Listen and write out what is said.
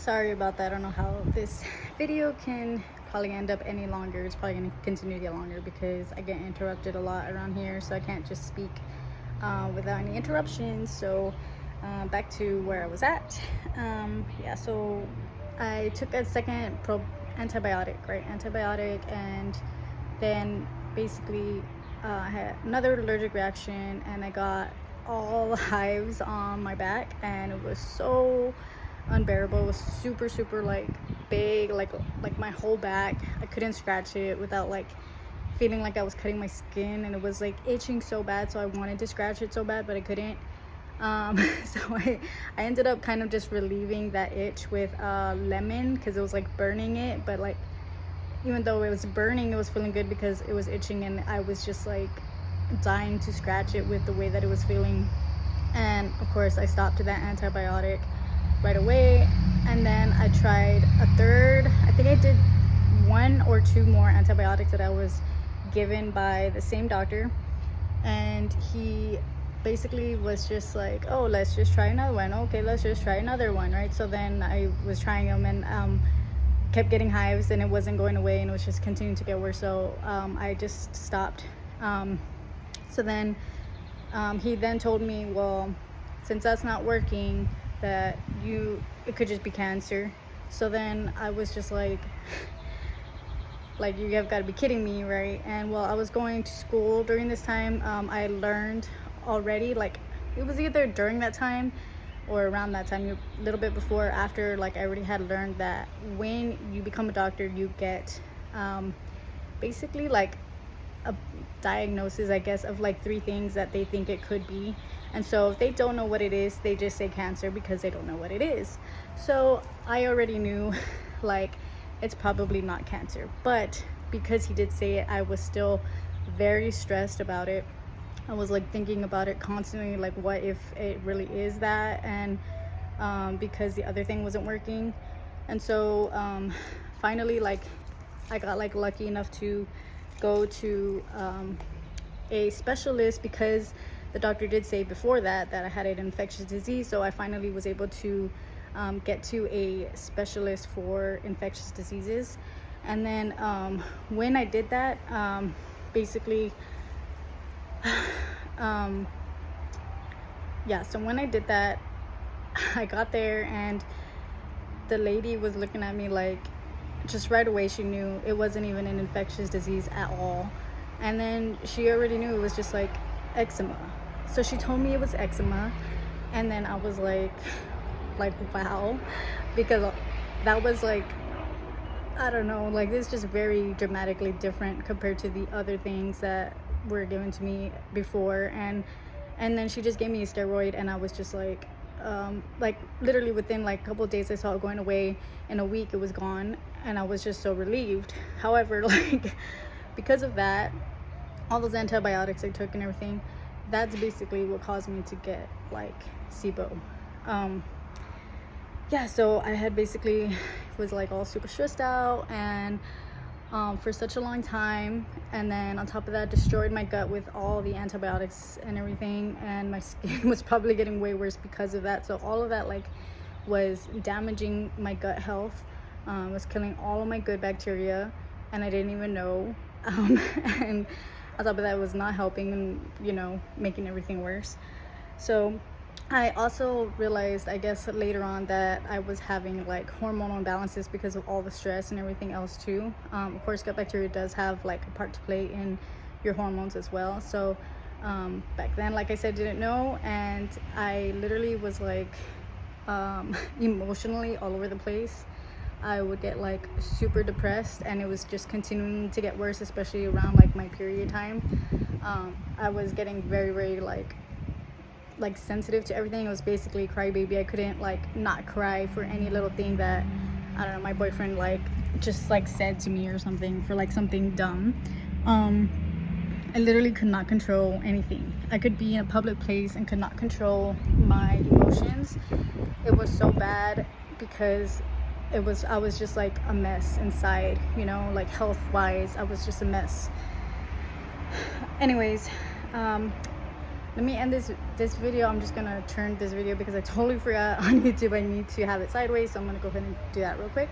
Sorry about that. I don't know how this video can probably end up any longer. It's probably going to continue to get longer because I get interrupted a lot around here, so I can't just speak without any interruptions. So back to where I was at. Yeah, so I took a second antibiotic, and then basically I had another allergic reaction, and I got all hives on my back, and it was so unbearable. It was super like big, like my whole back. I couldn't scratch it without like feeling like I was cutting my skin, and it was like itching so bad, so I wanted to scratch it so bad, but I couldn't. So I ended up kind of just relieving that itch with lemon, because it was like burning it, but like even though it was burning, it was feeling good because it was itching, and I was just like dying to scratch it with the way that it was feeling. And of course I stopped that antibiotic right away, and then I tried a third. I think I did 1 or 2 more antibiotics that I was given by the same doctor, and he basically was just like, oh, let's just try another one. Okay, let's just try another one, right? So then I was trying them, and kept getting hives, and it wasn't going away, and it was just continuing to get worse. So I just stopped. So then he then told me, well, since that's not working, that it could just be cancer. So then I was just like you have got to be kidding me, right? And well, I was going to school during this time. I learned already, like it was either during that time or around that time, a little bit before or after, like I already had learned that when you become a doctor, you get basically like a diagnosis, I guess, of like 3 things that they think it could be. And so if they don't know what it is, they just say cancer because they don't know what it is. So I already knew like it's probably not cancer, but because he did say it, I was still very stressed about it. I was like thinking about it constantly, like what if it really is that, and because the other thing wasn't working. And so finally, like I got like lucky enough to go to a specialist, because the doctor did say before that I had an infectious disease. So I finally was able to get to a specialist for infectious diseases. And then when I did that, basically yeah, so when I did that, I got there, and the lady was looking at me like, just right away she knew it wasn't even an infectious disease at all. And then she already knew it was just like eczema. So she told me it was eczema, and then I was like wow, because that was like, I don't know, like this is just very dramatically different compared to the other things that were given to me before. And then she just gave me a steroid, and I was just like literally within like a couple of days I saw it going away. In a week it was gone, and I was just so relieved. However, like because of that, all those antibiotics I took and everything, that's basically what caused me to get like SIBO. Yeah, so I had basically was like all super stressed out, and for such a long time, and then on top of that destroyed my gut with all the antibiotics and everything, and my skin was probably getting way worse because of that. So all of that like was damaging my gut health, was killing all of my good bacteria, and I didn't even know. And on top of that, was not helping, and you know, making everything worse. So I also realized, I guess later on, that I was having like hormonal imbalances because of all the stress and everything else too. Of course, gut bacteria does have like a part to play in your hormones as well. So back then, like I said, didn't know, and I literally was like emotionally all over the place. I would get like super depressed, and it was just continuing to get worse, especially around like my period time. I was getting very like sensitive to everything. It was basically crybaby. I couldn't like not cry for any little thing that, I don't know, my boyfriend like just like said to me or something, for like something dumb. I literally could not control anything. I could be in a public place and could not control my emotions. It was so bad because I was just like a mess inside, you know, like health wise, I was just a mess. Anyways, let me end this video. I'm just gonna turn this video because I totally forgot on YouTube I need to have it sideways, so I'm gonna go ahead and do that real quick.